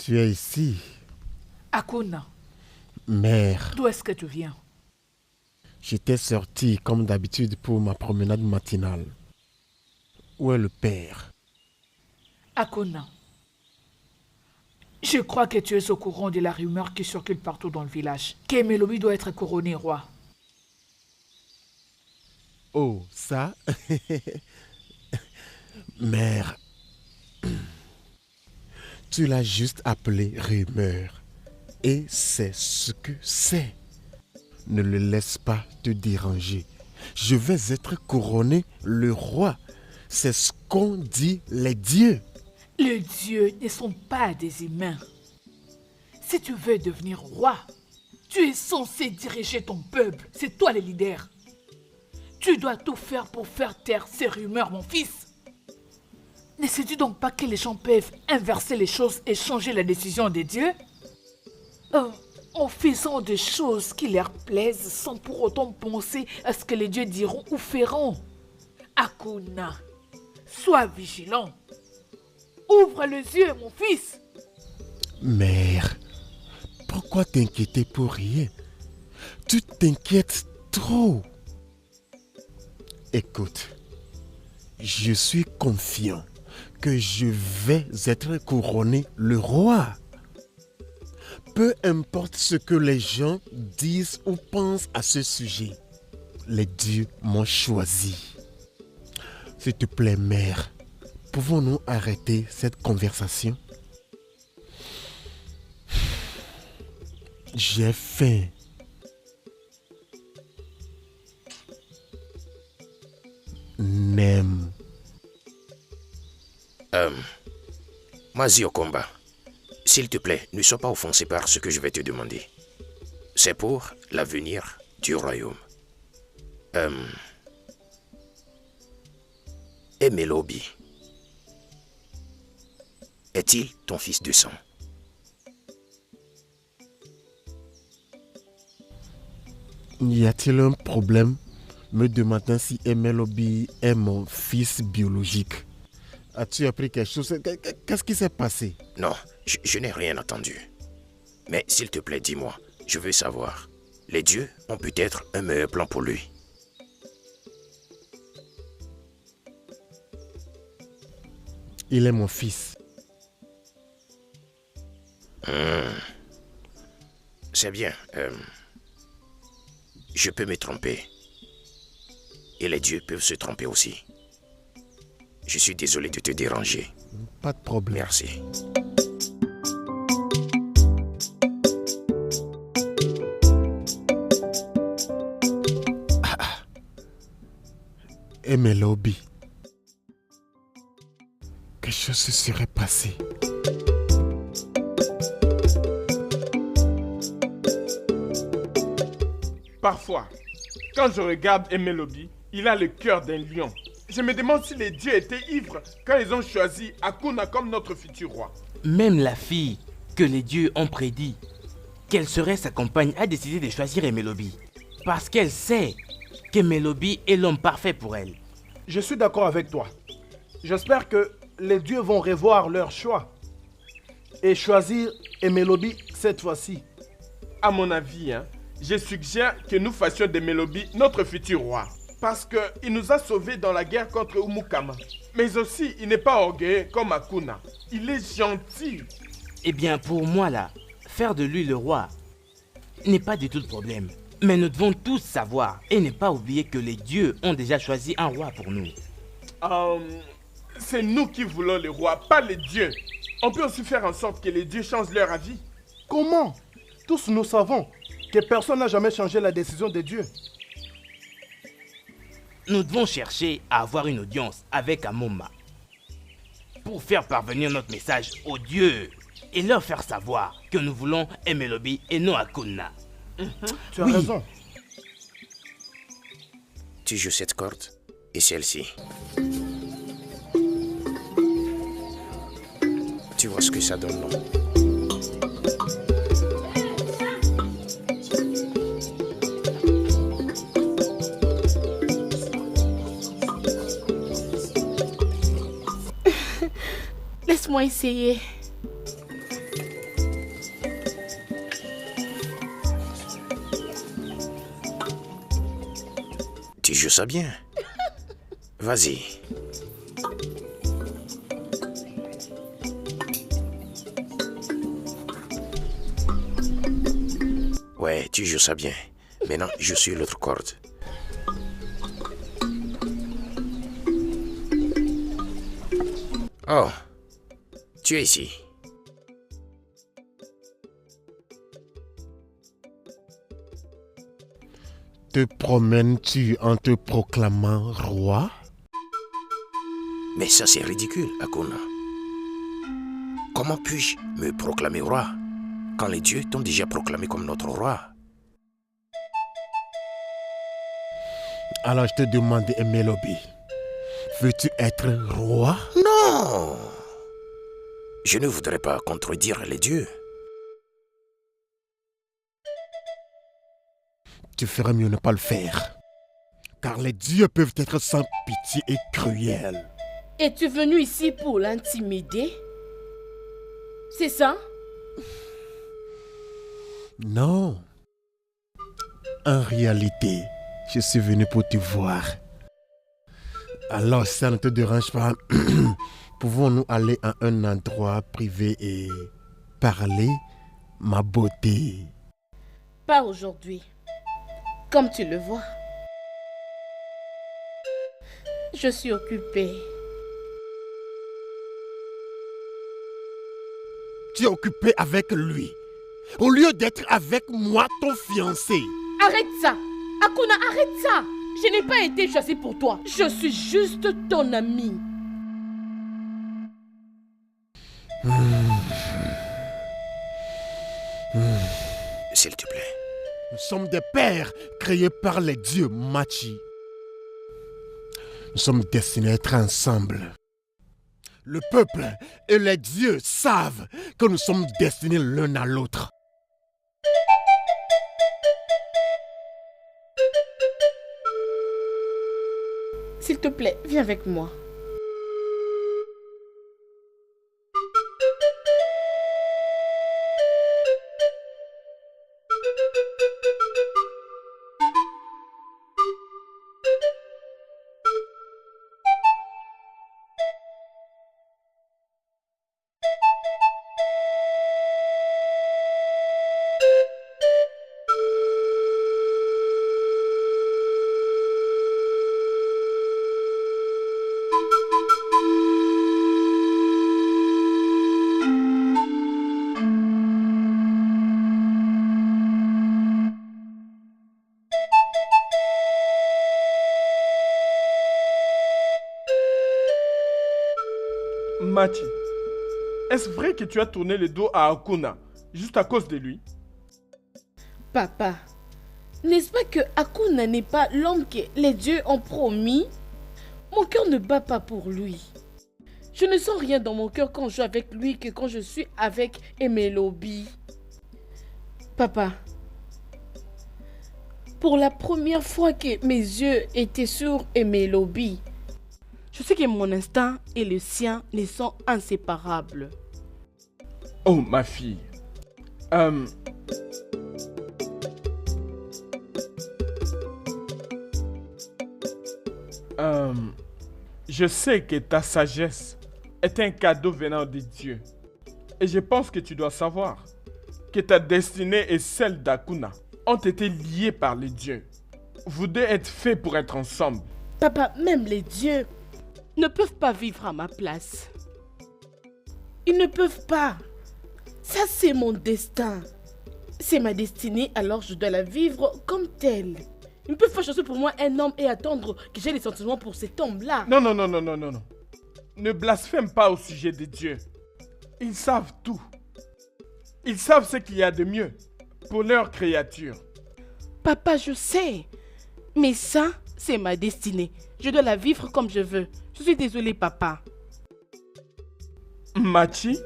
Tu es ici, Akuna, mère. d'où est-ce que tu viens? J'étais sorti comme d'habitude pour ma promenade matinale. Où est le père? Akuna, je crois que tu es au courant de la rumeur qui circule partout dans le village, qu'Emelobi doit être couronné roi. Oh, ça? Mère, tu l'as juste appelé rumeur. Et c'est ce que c'est. Ne le laisse pas te déranger. Je vais être couronné le roi. C'est ce qu'ont dit les dieux. Les dieux ne sont pas des humains. Si tu veux devenir roi, tu es censé diriger ton peuple. C'est toi le leader. Tu dois tout faire pour faire taire ces rumeurs, mon fils. Ne sais-tu donc pas que les gens peuvent inverser les choses et changer la décision des dieux? En faisant des choses qui leur plaisent sans pour autant penser à ce que les dieux diront ou feront. Akuna, sois vigilant. Ouvre les yeux, mon fils. Mère, pourquoi t'inquiéter pour rien? Tu t'inquiètes trop. Écoute, je suis confiant que je vais être couronné le roi. Peu importe ce que les gens disent ou pensent à ce sujet, les dieux m'ont choisi. S'il te plaît, mère, pouvons-nous arrêter cette conversation? J'ai faim. Nem. Mazi Okomba, s'il te plaît, ne sois pas offensé par ce que je vais te demander. C'est pour l'avenir du royaume. Emelobi, est-il ton fils de sang? Y a-t-il un problème me demandant si Emelobi est mon fils biologique? As-tu appris quelque chose? Qu'est-ce qui s'est passé? Non, je n'ai rien entendu. Mais s'il te plaît, dis-moi, je veux savoir. Les dieux ont peut-être un meilleur plan pour lui. Il est mon fils. C'est bien. Je peux me tromper. Et les dieux peuvent se tromper aussi. Je suis désolé de te déranger. Pas de problème. Merci. Emelobi. Quelque chose se serait passé. Parfois, quand je regarde Emelobi, il a le cœur d'un lion. Je me demande si les dieux étaient ivres quand ils ont choisi Akuna comme notre futur roi. Même la fille que les dieux ont prédit qu'elle serait sa compagne a décidé de choisir Emelobi. Parce qu'elle sait qu'Emelobi est l'homme parfait pour elle. Je suis d'accord avec toi. J'espère que les dieux vont revoir leur choix et choisir Emelobi cette fois-ci. À mon avis, je suggère que nous fassions d'Emelobi notre futur roi. Parce qu'il nous a sauvés dans la guerre contre Umukama. Mais aussi, il n'est pas orgueilleux comme Akuna. Il est gentil. Eh bien, pour moi là, faire de lui le roi n'est pas du tout le problème. Mais nous devons tous savoir et ne pas oublier que les dieux ont déjà choisi un roi pour nous. C'est nous qui voulons le roi, pas les dieux. On peut aussi faire en sorte que les dieux changent leur avis. Comment? Tous nous savons que personne n'a jamais changé la décision des dieux. Nous devons chercher à avoir une audience avec Amoma pour faire parvenir notre message aux dieux et leur faire savoir que nous voulons Emelobi et non Akuna. Tu as raison. Tu joues cette corde et celle-ci. Tu vois ce que ça donne, non? Laisse-moi essayer. tu joues ça bien. Vas-y. Ouais, tu joues ça bien. Maintenant, je suis l'autre corde. Oh, tu es ici. Te promènes-tu en te proclamant roi? Mais ça, c'est ridicule, Akuna. Comment puis-je me proclamer roi quand les dieux t'ont déjà proclamé comme notre roi? Alors je te demande, Emelobi, veux-tu être roi? Non! Je ne voudrais pas contredire les dieux. Tu ferais mieux ne pas le faire. Car les dieux peuvent être sans pitié et cruels. Es-tu venu ici pour l'intimider? C'est ça? Non. En réalité, je suis venu pour te voir. Alors, si ça ne te dérange pas, pouvons-nous aller à un endroit privé et parler, ma beauté? Pas aujourd'hui. Comme tu le vois. Je suis occupée. Tu es occupé avec lui, au lieu d'être avec moi, ton fiancé. Arrête ça! Akuna, arrête ça! Je n'ai pas été choisie pour toi. Je suis juste ton ami. S'il te plaît. Nous sommes des pères créés par les dieux, Machi. Nous sommes destinés à être ensemble. Le peuple et les dieux savent que nous sommes destinés l'un à l'autre. S'il te plaît, viens avec moi. Machi, est-ce vrai que tu as tourné le dos à Akuna juste à cause de lui? Papa, n'est-ce pas que Akuna n'est pas l'homme que les dieux ont promis? Mon cœur ne bat pas pour lui. Je ne sens rien dans mon cœur quand je suis avec lui que quand je suis avec Emelobi. Papa, pour la première fois que mes yeux étaient sur Emelobi, je sais que mon instinct et le sien ne sont inséparables. Oh, ma fille. Je sais que ta sagesse est un cadeau venant des dieux. Et je pense que tu dois savoir que ta destinée et celle d'Akuna ont été liées par les dieux. Vous deux êtes faits pour être ensemble. Papa, même les dieux ne peuvent pas vivre à ma place. Ils ne peuvent pas. Ça, c'est mon destin. C'est ma destinée, alors je dois la vivre comme telle. Ils ne peuvent pas choisir pour moi un homme et attendre que j'ai des sentiments pour cet homme-là. Non. Ne blasphème pas au sujet des dieux. Ils savent tout. Ils savent ce qu'il y a de mieux pour leur créature. Papa, je sais. Mais ça, c'est ma destinée. Je dois la vivre comme je veux. Je suis désolée, papa. Machi?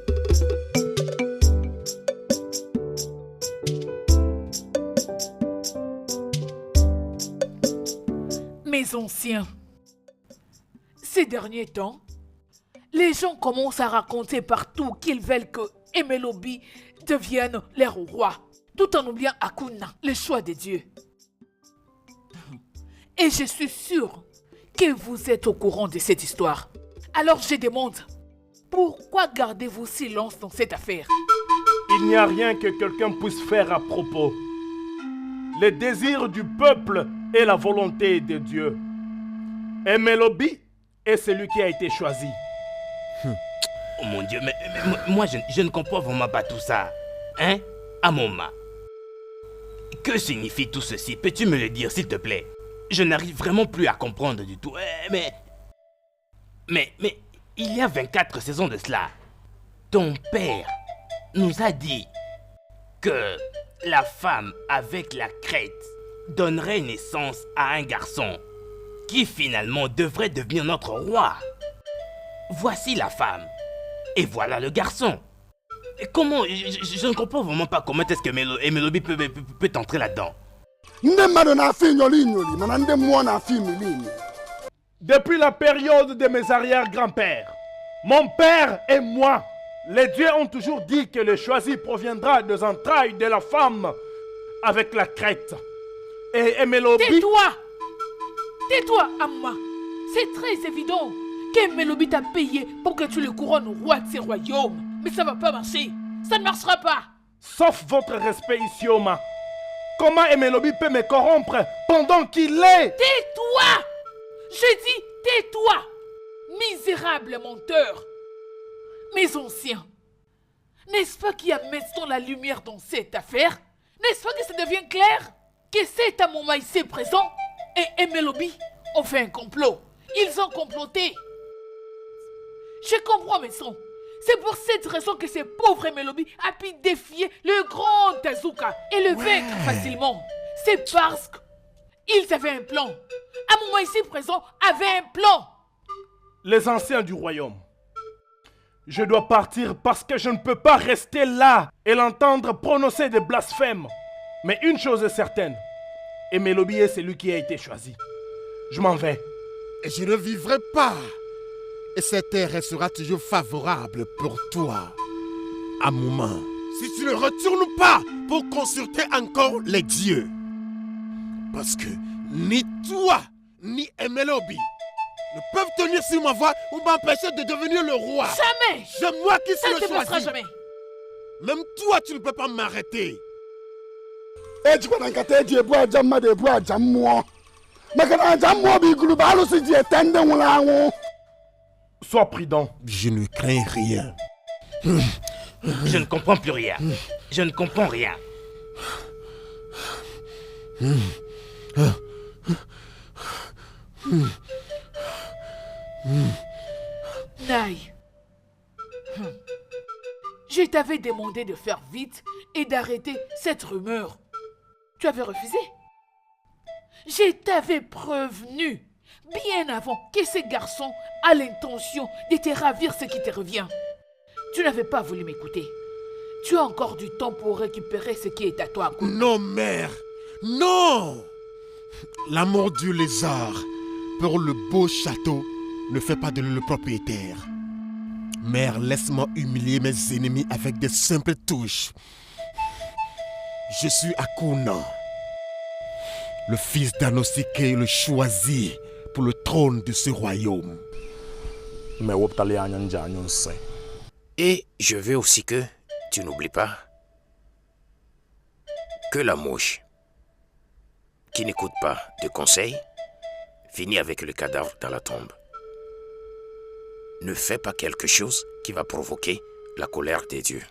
Mes anciens, ces derniers temps, les gens commencent à raconter partout qu'ils veulent que Emelobi devienne leur roi, tout en oubliant Akuna, le choix de Dieu. Et je suis sûre que vous êtes au courant de cette histoire. Alors je demande, pourquoi gardez-vous silence dans cette affaire? Il n'y a rien que quelqu'un puisse faire à propos. Le désir du peuple est la volonté de Dieu. Et Melobi est celui qui a été choisi. Oh mon Dieu, mais moi je ne comprends vraiment pas tout ça. Hein, Amoma? Que signifie tout ceci? Peux-tu me le dire, s'il te plaît? Je n'arrive vraiment plus à comprendre du tout. Mais, il y a 24 saisons de cela, ton père nous a dit que la femme avec la crête donnerait naissance à un garçon qui finalement devrait devenir notre roi. Voici la femme et voilà le garçon. Et comment? Je ne comprends vraiment pas comment est-ce que Melobi peut entrer là-dedans. Depuis la période de mes arrière-grands-pères, mon père et moi, les dieux ont toujours dit que le choisi proviendra des entrailles de la femme avec la crête. Et Melobi... Tais-toi! Tais-toi, Amma! C'est très évident que Melobi t'a payé pour que tu le couronnes roi de ces royaumes. Mais ça va pas marcher. Ça ne marchera pas. Sauf votre respect, Isioma. Comment Melobi peut me corrompre pendant qu'il est... Tais-toi! Je dis tais-toi! Misérable menteur! Mes anciens, n'est-ce pas qu'il y a maintenant la lumière dans cette affaire? N'est-ce pas que ça devient clair? Que cet Amoma ici présent et Melobi ont fait un complot. Ils ont comploté. Je comprends mes sons. C'est pour cette raison que ces pauvres Melobi a pu défier le grand Tazuka et le vaincre facilement. C'est parce qu'ils avaient un plan. Amoma ici présent avait un plan. Les anciens du royaume, je dois partir parce que je ne peux pas rester là et l'entendre prononcer des blasphèmes. Mais une chose est certaine, Melobi est celui qui a été choisi. Je m'en vais. Et je ne vivrai pas. Et cette terre restera toujours favorable pour toi. À un moment, si tu ne retournes pas pour consulter encore les dieux. Parce que ni toi, ni Melobi ne peuvent tenir sur ma voie ou m'empêcher de devenir le roi. Jamais! C'est moi qui suis Ça ne le se passera choisi. jamais. Même toi, tu ne peux pas m'arrêter. Sois prudent. Je ne crains rien. Je ne comprends plus rien. Je ne comprends rien. Nai. Je t'avais demandé de faire vite et d'arrêter cette rumeur. Tu avais refusé. Je t'avais prévenu bien avant que ce garçon a l'intention de te ravir ce qui te revient. Tu n'avais pas voulu m'écouter. Tu as encore du temps pour récupérer ce qui est à toi. Non, mère. Non. L'amour du lézard pour le beau château ne fait pas de lui le propriétaire. Mère, laisse-moi humilier mes ennemis avec des simples touches. Je suis Akuna, le fils d'Anosike, le choisi pour le trône de ce royaume. Et je veux aussi que tu n'oublies pas que la mouche qui n'écoute pas de conseils finit avec le cadavre dans la tombe. Ne fais pas quelque chose qui va provoquer la colère des dieux.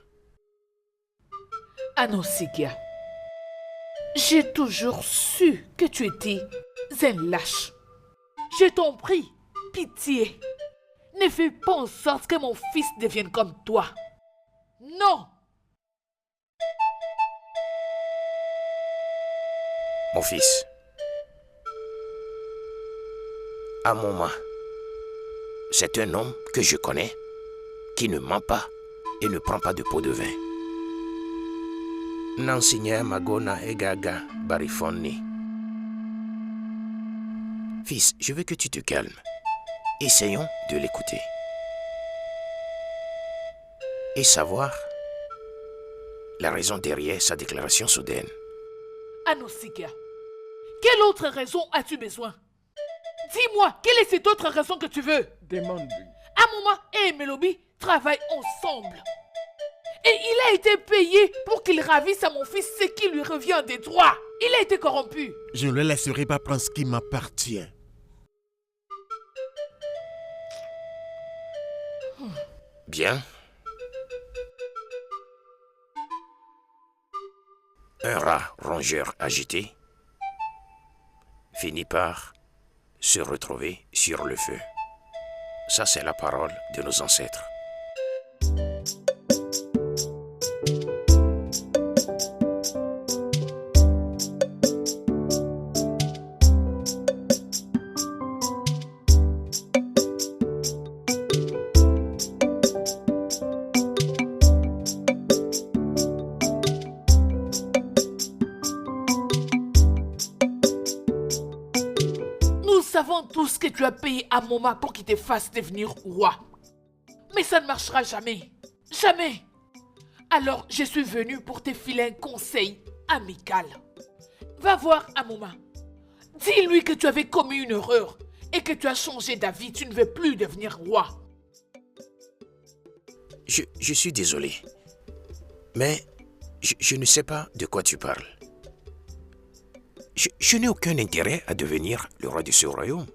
Anosikia, j'ai toujours su que tu étais un lâche. Je t'en prie, pitié, ne fais pas en sorte que mon fils devienne comme toi. Non! Mon fils, Amoma, c'est un homme que je connais, qui ne ment pas et ne prend pas de pot de vin. Nansinya Magona Egaga Barifoni. Fils, je veux que tu te calmes. Essayons de l'écouter. Et savoir la raison derrière sa déclaration soudaine. Anosikia, Quelle autre raison as-tu besoin? Dis-moi, quelle est cette autre raison que tu veux? Demande-lui. Amoma et Melobi travaillent ensemble. Et il a été payé pour qu'il ravisse à mon fils ce qui lui revient des droits. Il a été corrompu. Je ne le laisserai pas prendre ce qui m'appartient. Bien. Un rat rongeur agité finit par se retrouver sur le feu. Ça, c'est la parole de nos ancêtres. Nous savons tous que tu as payé Amoma pour qu'il te fasse devenir roi. Mais ça ne marchera jamais. Jamais. Alors, je suis venu pour te filer un conseil amical. Va voir Amoma. Dis-lui que tu avais commis une erreur et que tu as changé d'avis. Tu ne veux plus devenir roi. Je suis désolé, mais je ne sais pas de quoi tu parles. Je n'ai aucun intérêt à devenir le roi de ce royaume.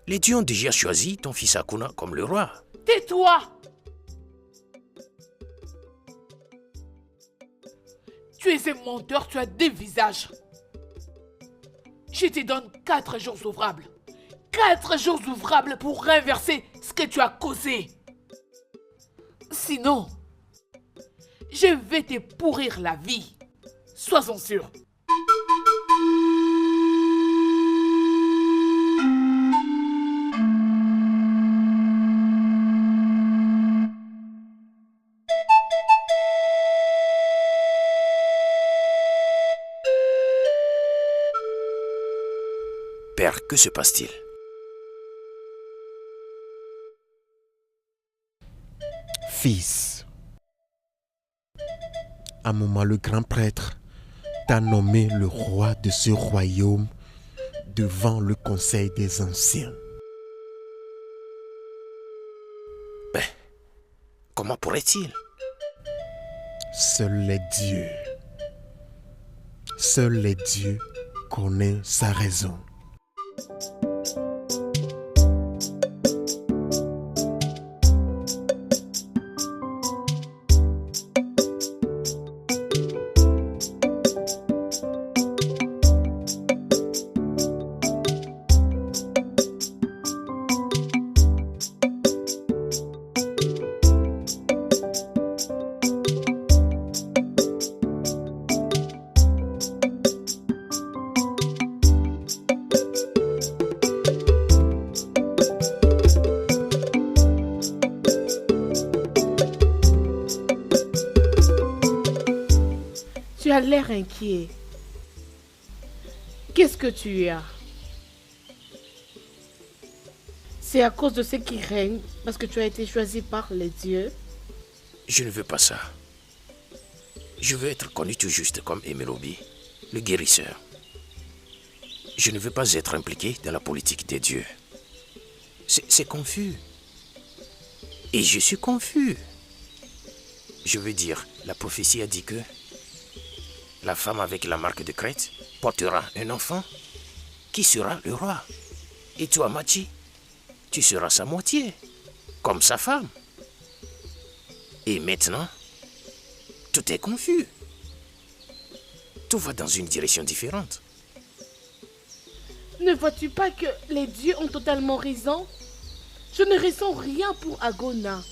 Les dieux ont déjà choisi ton fils Akuna comme le roi. Tais-toi! Tu es un menteur, tu as deux visages. Je te donne 4 jours ouvrables. 4 jours ouvrables pour renverser ce que tu as causé. Sinon, je vais te pourrir la vie. Sois-en sûr. Père, que se passe-t-il? Fils, Amoma le grand prêtre t'a nommé le roi de ce royaume devant le conseil des anciens. Ben, comment pourrait-il? Seuls les dieux connaissent sa raison. Tu as l'air inquiet. Qu'est-ce que tu as? C'est à cause de ce qui règne, parce que tu as été choisi par les dieux? Je ne veux pas ça. Je veux être connu tout juste comme Emelobi, le guérisseur. Je ne veux pas être impliqué dans la politique des dieux. C'est confus. Et je suis confus. Je veux dire, la prophétie a dit que la femme avec la marque de crête portera un enfant qui sera le roi. Et toi, Machi, tu seras sa moitié, comme sa femme. Et maintenant, tout est confus. Tout va dans une direction différente. Ne vois-tu pas que les dieux ont totalement raison? Je ne ressens rien pour Agona.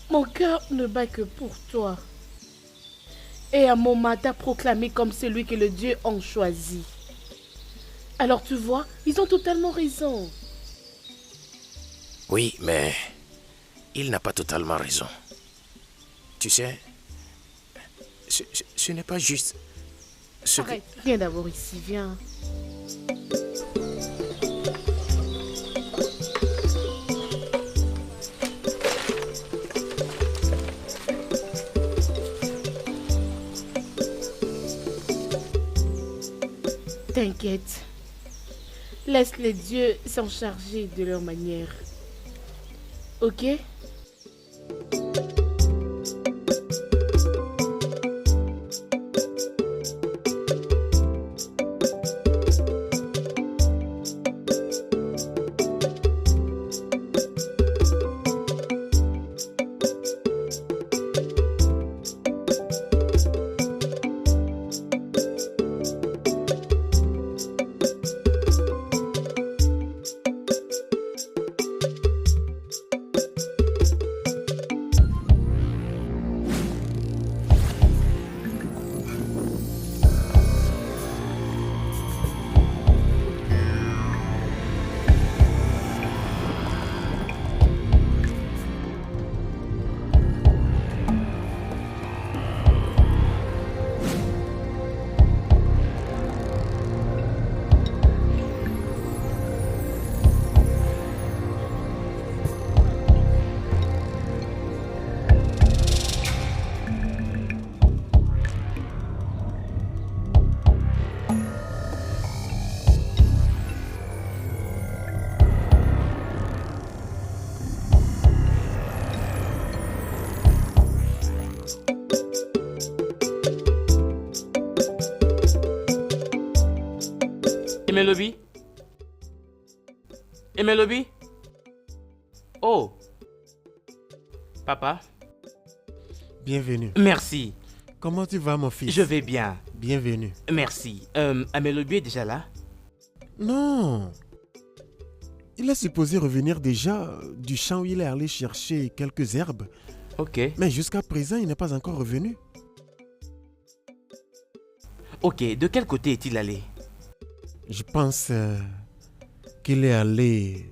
Mon cœur ne bat que pour toi. Et Amoma t'a proclamé comme celui que les dieux ont choisi. Alors tu vois, ils ont totalement raison. Oui, mais il n'a pas totalement raison. Tu sais, ce n'est pas juste ce que... Arrête, viens d'abord ici, viens. T'inquiète. Laisse les dieux s'en charger de leur manière. Ok? Emelobi? Emelobi? Oh. Papa? Bienvenue. Merci. Comment tu vas, mon fils? Je vais bien. Bienvenue. Merci. Emelobi est déjà là? Non. Il est supposé revenir déjà du champ où il est allé chercher quelques herbes. Ok. Mais jusqu'à présent, il n'est pas encore revenu. Ok, de quel côté est-il allé? Je pense qu'il est allé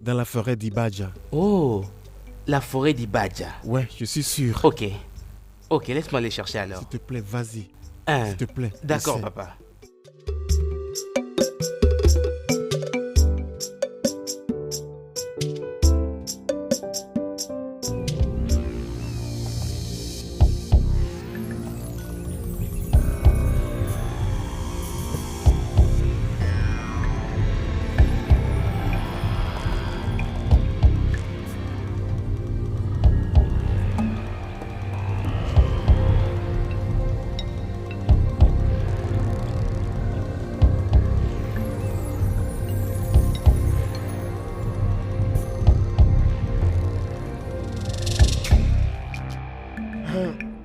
dans la forêt d'Ibadja. Oh, la forêt d'Ibadja. Ouais, je suis sûr. Ok. Ok, laisse-moi aller chercher alors. S'il te plaît, vas-y. Hein. S'il te plaît. D'accord, essaie. papa.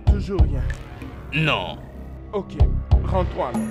Toujours rien. Non. Ok, rends-toi alors.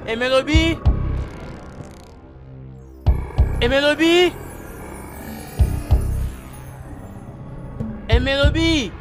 Emelobi? Emelobi? Emelobi?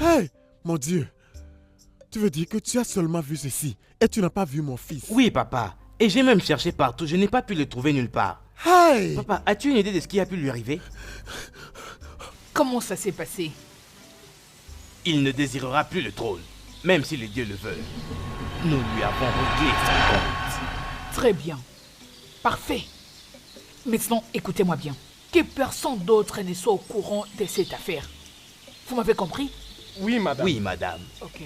Hey, mon Dieu. Tu veux dire que tu as seulement vu ceci et tu n'as pas vu mon fils? Oui, papa. Et j'ai même cherché partout. Je n'ai pas pu le trouver nulle part. Hey! Papa, as-tu une idée de ce qui a pu lui arriver? Comment ça s'est passé? Il ne désirera plus le trône, même si les dieux le veulent. Nous lui avons réglé son compte. Très bien. Parfait. Maintenant, écoutez-moi bien. Que personne d'autre ne soit au courant de cette affaire. Vous m'avez compris? Oui, madame. Oui, madame. Ok.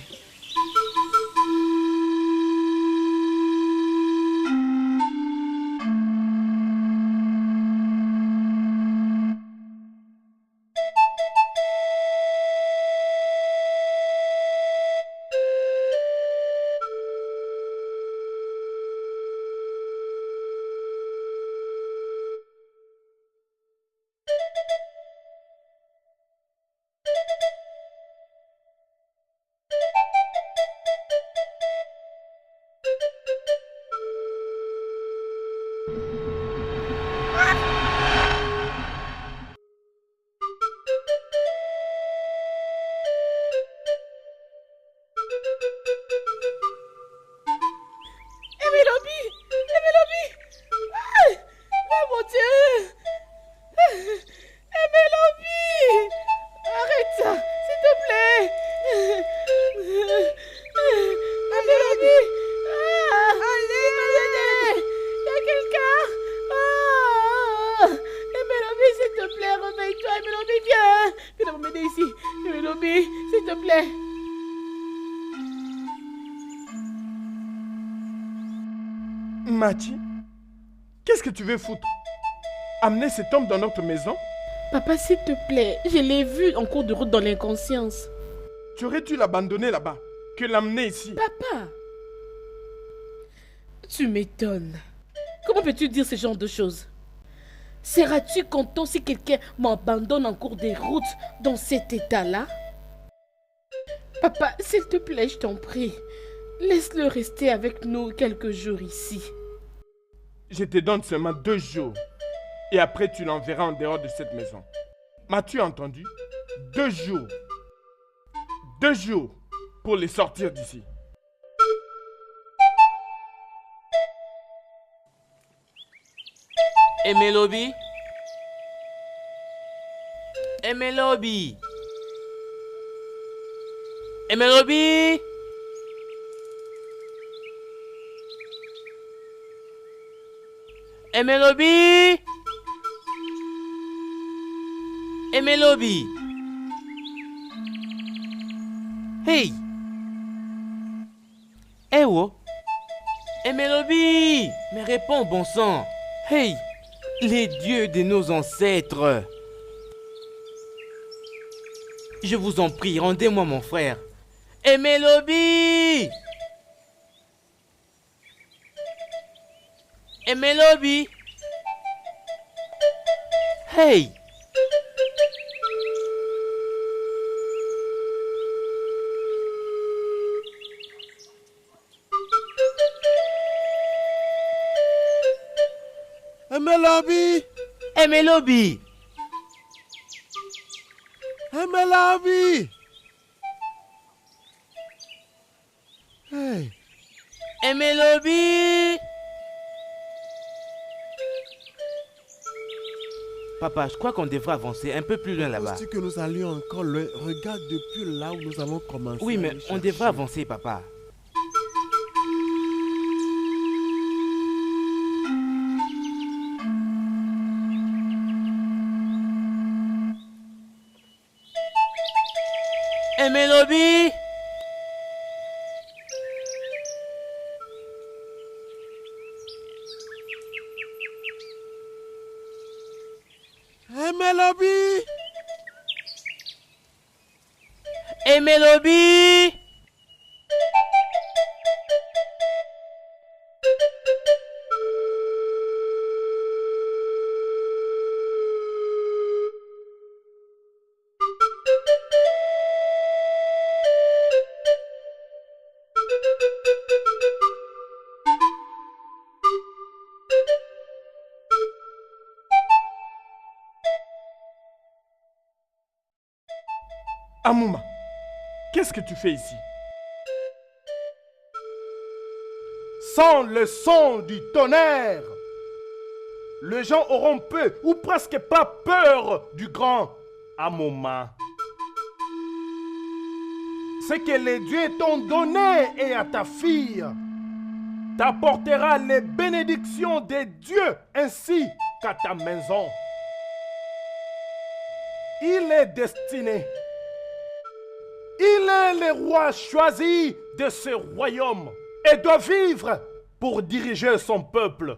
Mati, qu'est-ce que tu veux foutre? Amener cet homme dans notre maison? Papa, s'il te plaît, je l'ai vu en cours de route dans l'inconscience. Tu aurais dû l'abandonner là-bas, que l'amener ici. Papa, tu m'étonnes. Comment peux-tu dire ce genre de choses? Seras-tu content si quelqu'un m'abandonne en cours de route dans cet état-là? Papa, s'il te plaît, je t'en prie, laisse-le rester avec nous quelques jours ici. Je te donne seulement 2 jours. Et après, tu l'enverras en dehors de cette maison. M'as-tu entendu? 2 jours. 2 jours pour les sortir d'ici. Emelobi? Emelobi? Emelobi? Emelobi? Emelobi? Hey! Eh oh! Emelobi! Mais réponds, bon sang! Hey! Les dieux de nos ancêtres! Je vous en prie, rendez-moi mon frère! Emelobi! Emelobi? Hey! Emelobi! Emelobi! Emelobi! Hey! Emelobi! Papa, je crois qu'on devrait avancer un peu plus loin là-bas. Penses-tu que nous allions encore loin? Regarde depuis là où nous avons commencé. Oui, à mais aller on chercher. devrait avancer, papa. Emelobi! Emelobi! Emelobi! Amouma, Qu'est-ce que tu fais ici? Sans le son du tonnerre, les gens auront peu ou presque pas peur du grand Amoma. Ce que les dieux t'ont donné et à ta fille t'apportera les bénédictions des dieux ainsi qu'à ta maison. Il est destiné. Il est le roi choisi de ce royaume et doit vivre pour diriger son peuple.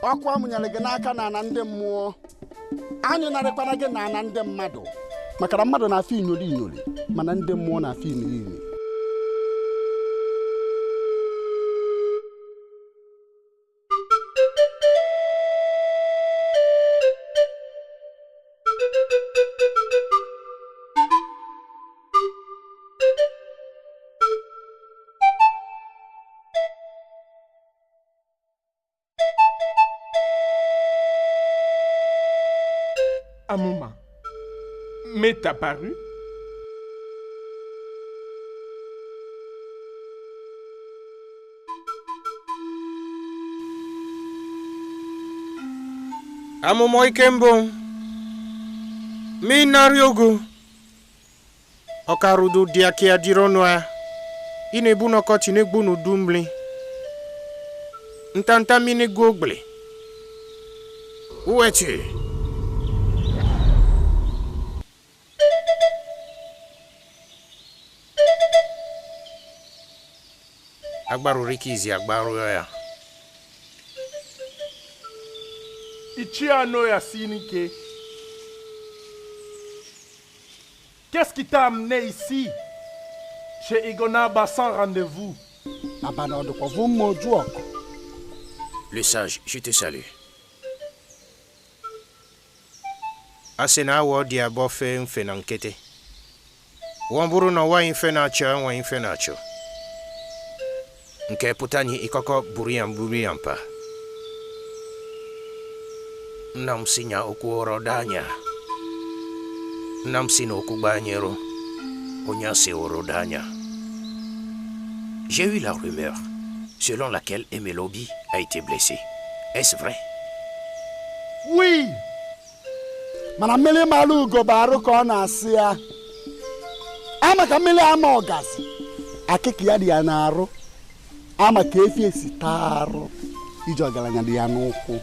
Ọkwa amụnyere gị n'aka na ana ndị mmụọ anyị narịkwana gị na ana ndị mmadụ maka na mmadụ na-afọ inyoli inyoli mana ndị mmụọ na-afọ imiri imi. Amoma, m'est apparu? Amụma ike mbụ minari ogo ọkarudu dị aka adịrị ọnụ a ị na-ebu n'ọkọchị na-egbu n'udu mmiri ntanta mmiri gu ogbele uwechi agbaru rikizi agbaru ya Ichiano Yasinike. Qu'est-ce qui t'a amené ici, chez Igonaba sans rendez-vous? Le sage, je te salue. Asena wo dia bofe mfe na nkete. Wamburu na wa mfe na acha wa mfe na acho. Nke putani ikoko burian pa. Namsinya okuorodanya. Namsino okubanyero. Onyase orodanya. J'ai eu la rumeur selon laquelle Emelobi a été blessé. Est-ce vrai? Oui! Mana mmiri malu ugo baru ka ọ na-asị ya. Ama ka mmiri ama ọgasị. Akịka ya dị ya n'arụ. Ama ka efi esi taa arụ. Iji ọgaranya dị ya n'ụkwụ.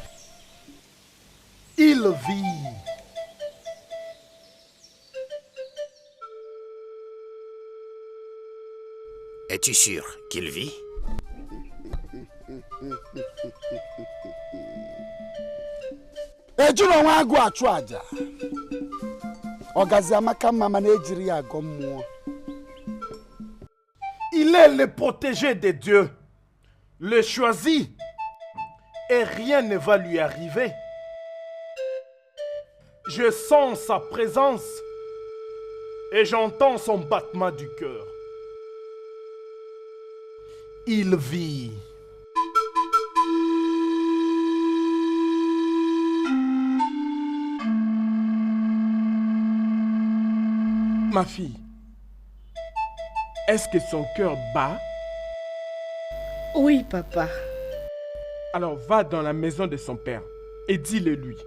Il vit. Es-tu sûr qu'il vit? Ejuru onwe agụ achụ aja. Ọgazi amaka mma mana ejiri ya agọ mmụọ. Il est le protégé des dieux, le choisi, et rien ne va lui arriver. Je sens sa présence et j'entends son battement du cœur. Il vit. Ma fille, est-ce que son cœur bat? Oui, papa. Alors va dans la maison de son père et dis-le lui.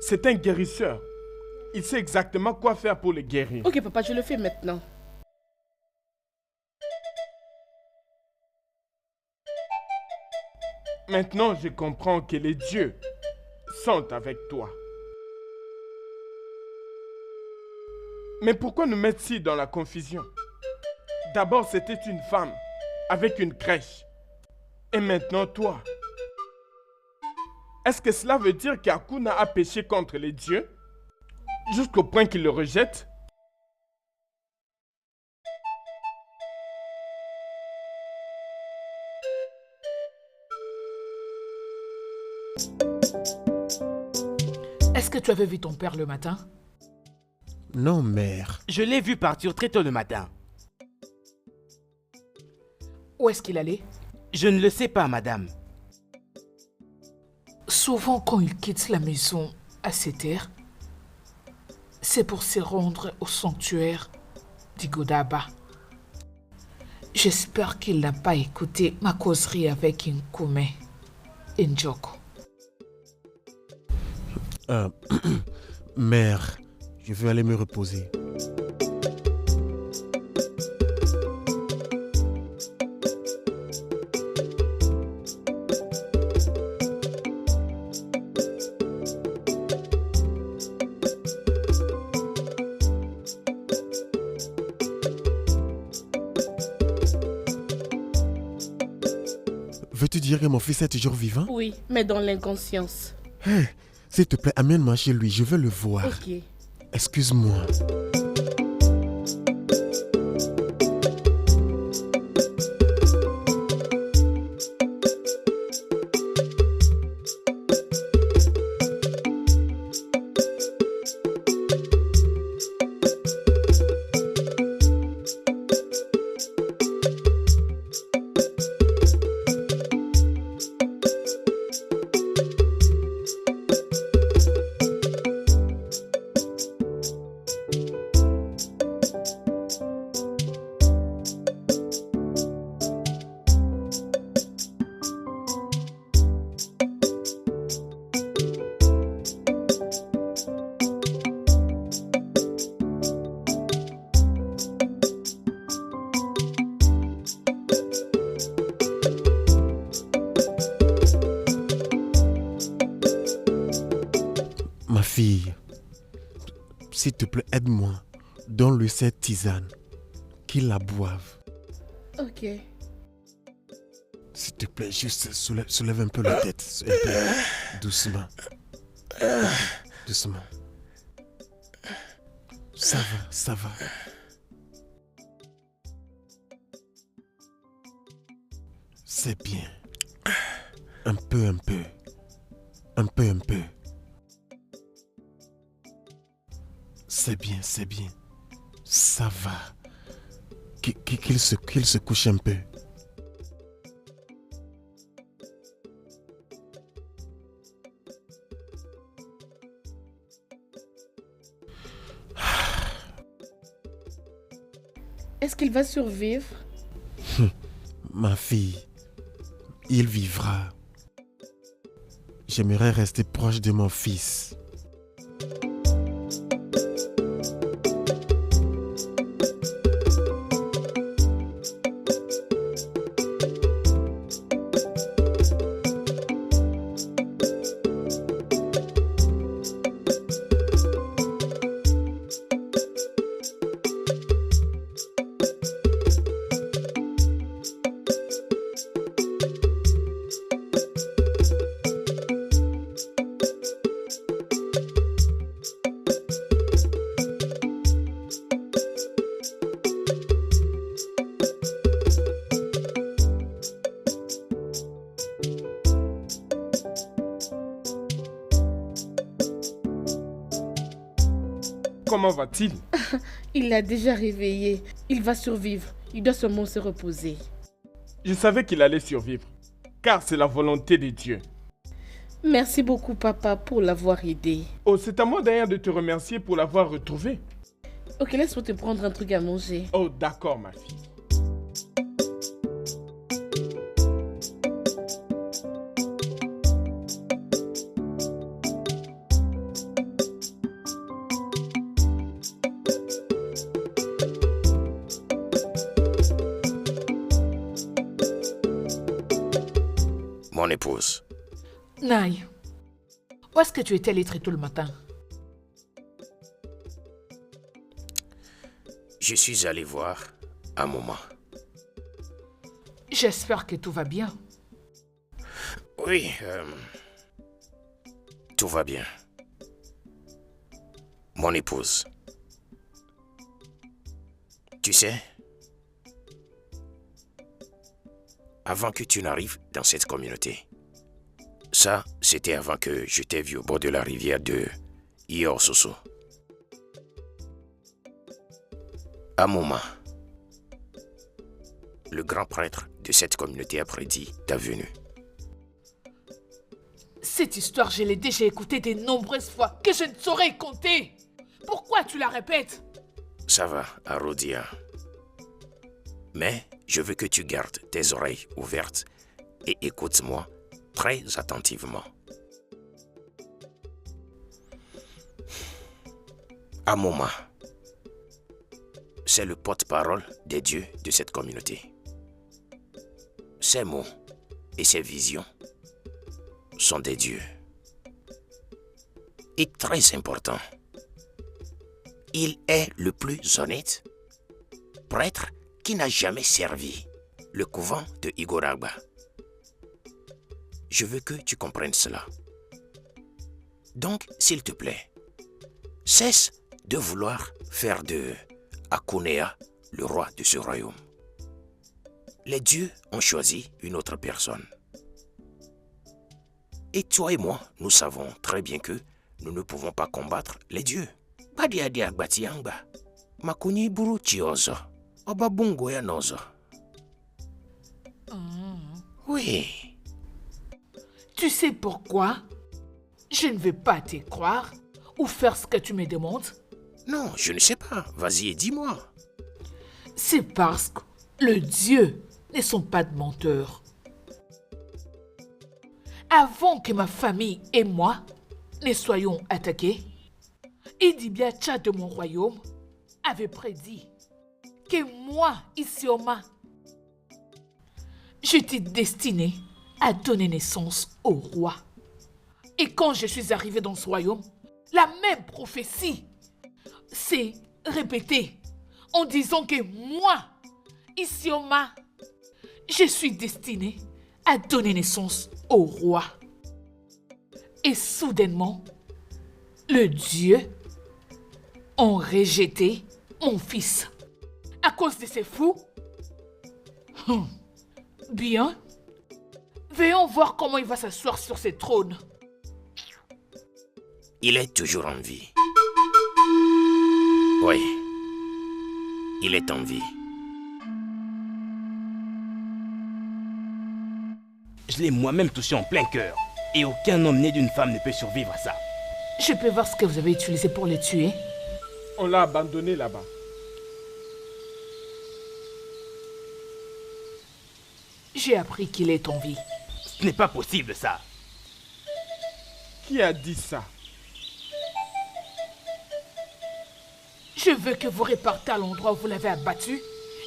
C'est un guérisseur. Il sait exactement quoi faire pour le guérir. Ok, papa, je le fais maintenant. Maintenant, je comprends que les dieux sont avec toi. Mais pourquoi nous mettre si dans la confusion? D'abord, c'était une femme avec une crèche. Et maintenant, toi. Est-ce que cela veut dire qu'Akuna a péché contre les dieux? Jusqu'au point qu'il le rejette? Est-ce que tu avais vu ton père le matin? Non, mère. Je l'ai vu partir très tôt le matin. Où est-ce qu'il allait? Je ne le sais pas, madame. Souvent, quand il quitte la maison à cette heure, c'est pour se rendre au sanctuaire d'Igodaba. J'espère qu'il n'a pas écouté ma causerie avec Nkume et Njoko. Mère, je veux aller me reposer. Veux-tu dire que mon fils est toujours vivant? Oui, mais dans l'inconscience. Hey, s'il te plaît, amène-moi chez lui, je veux le voir. Ok. Excuse-moi. Ma fille, s'il te plaît, aide-moi. Donne-lui cette tisane. Qu'il la boive. Ok. S'il te plaît, juste soulève un peu la tête. Un peu. Doucement. Doucement. Ça va, ça va. C'est bien. Un peu, un peu. Un peu, un peu. C'est bien, c'est bien. Ça va. Qu'il se couche un peu. Est-ce qu'il va survivre? Ma fille, il vivra. J'aimerais rester proche de mon fils. Comment va-t-il? Il l'a déjà réveillé. Il va survivre. Il doit seulement se reposer. Je savais qu'il allait survivre, car c'est la volonté de Dieu. Merci beaucoup, papa, pour l'avoir aidé. Oh, c'est à moi d'ailleurs de te remercier pour l'avoir retrouvé. Ok, laisse-moi te prendre un truc à manger. Oh, d'accord, ma fille. Mon épouse. Naï, où est-ce que tu étais allé très tôt le matin? Je suis allé voir un moment. J'espère que tout va bien. Oui, tout va bien. Mon épouse. Tu sais, avant que tu n'arrives dans cette communauté, ça, c'était avant que je t'ai vu au bord de la rivière de Iorsoso. À un moment, le grand prêtre de cette communauté a prédit ta venue. Cette histoire, je l'ai déjà écoutée de nombreuses fois, que je ne saurais compter. Pourquoi tu la répètes? Ça va, Arodia. Mais je veux que tu gardes tes oreilles ouvertes et écoute-moi très attentivement. Amoma, c'est le porte-parole des dieux de cette communauté. Ses mots et ses visions sont des dieux. Et très important, il est le plus honnête prêtre qui n'a jamais servi le couvent de Igoragba. Je veux que tu comprennes cela. Donc, s'il te plaît, cesse de vouloir faire de Akunea le roi de ce royaume. Les dieux ont choisi une autre personne. Et toi et moi, nous savons très bien que nous ne pouvons pas combattre les dieux. Badiadi agbatiangba, makuni buru chiozo, oba bungo ya nozo. Oui. Tu sais pourquoi? Je ne vais pas te croire ou faire ce que tu me demandes. Non, je ne sais pas. Vas-y, dis-moi. C'est parce que les dieux ne sont pas de menteurs. Avant que ma famille et moi ne soyons attaqués, Idibiacha de mon royaume avait prédit que moi, Isioma, j'étais destinée à donner naissance au roi. Et quand je suis arrivée dans ce royaume, la même prophétie s'est répétée en disant que moi, Isioma, je suis destinée à donner naissance au roi. Et soudainement, le Dieu ont rejeté mon fils. À cause de ces fous? Bien. Veillons voir comment il va s'asseoir sur ce trône. Il est toujours en vie. Oui. Il est en vie. Je l'ai moi-même touché en plein cœur. Et aucun homme né d'une femme ne peut survivre à ça. Je peux voir ce que vous avez utilisé pour le tuer? On l'a abandonné là-bas. J'ai appris qu'il est en vie. Ce n'est pas possible, ça. Qui a dit ça? Je veux que vous repartez à l'endroit où vous l'avez abattu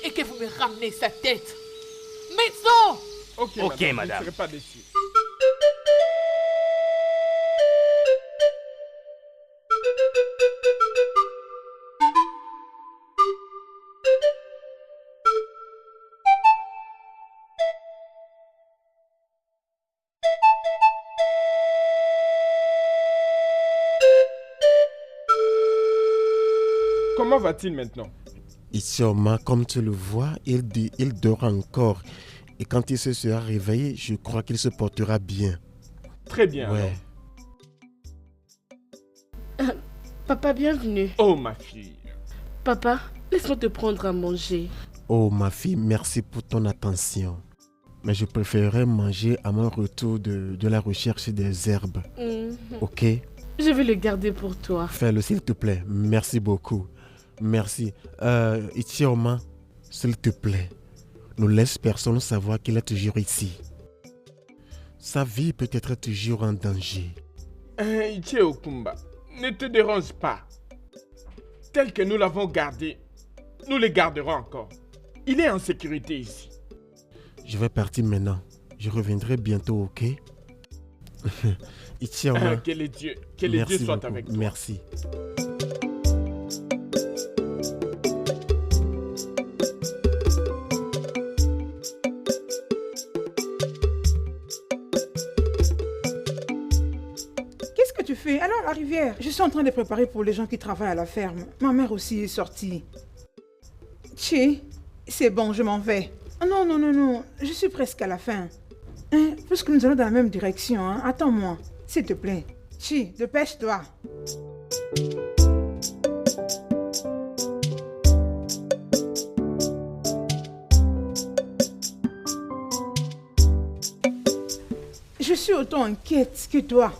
et que vous me ramenez sa tête. Maintenant! Ok, madame. madame. Je ne serai pas déçu. Comment va-t-il maintenant? Isioma, comme tu le vois, il dort encore. Et quand il se sera réveillé, je crois qu'il se portera bien. Très bien. Ouais. Papa, bienvenue. Oh, ma fille. Papa, laisse-moi te prendre à manger. Oh ma fille, merci pour ton attention. Mais je préférerais manger à mon retour de la recherche des herbes. Ok? Je vais le garder pour toi. Fais-le s'il te plaît. Merci beaucoup. Merci. Isioma, s'il te plaît, ne laisse personne savoir qu'il est toujours ici. Sa vie peut être toujours en danger. Ichie Okumba, ne te dérange pas. Tel que nous l'avons gardé, nous le garderons encore. Il est en sécurité ici. Je vais partir maintenant. Je reviendrai bientôt, ok? Isioma, Que les dieux soient beaucoup. avec toi. Merci. Qu'est-ce que tu fais? Alors, la rivière. Je suis en train de préparer pour les gens qui travaillent à la ferme. Ma mère aussi est sortie. Chi, c'est bon, je m'en vais. Non, non, non, non. Je suis presque à la fin. Hein, puisque nous allons dans la même direction, hein. Attends-moi, s'il te plaît. Chi, dépêche-toi. Je suis autant inquiète que toi.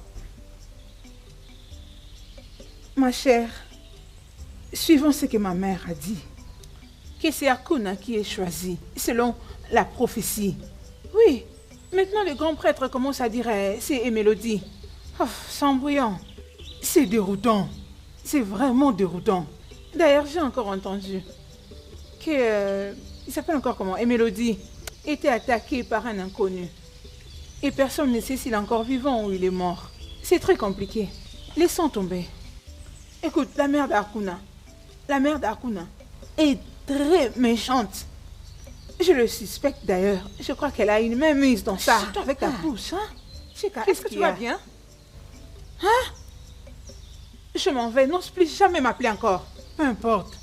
Ma chère, suivant ce que ma mère a dit, que c'est Akuna qui est choisi, selon la prophétie. Oui, maintenant le grand prêtre commence à dire c'est Mélodie. Oh, c'est embrouillant. C'est déroutant. C'est vraiment déroutant. D'ailleurs, j'ai encore entendu que... il s'appelle encore comment? Mélodie était attaqué par un inconnu. Et personne ne sait s'il est encore vivant ou il est mort. C'est très compliqué. Laissons tomber. Écoute, la mère d'Akuna est très méchante. Je le suspecte d'ailleurs. Je crois qu'elle a une main mise dans ça. Chut, avec ta bouche, hein? Est-ce que tu vas bien? Hein? Je m'en vais. N'ose plus jamais m'appeler encore. Peu importe.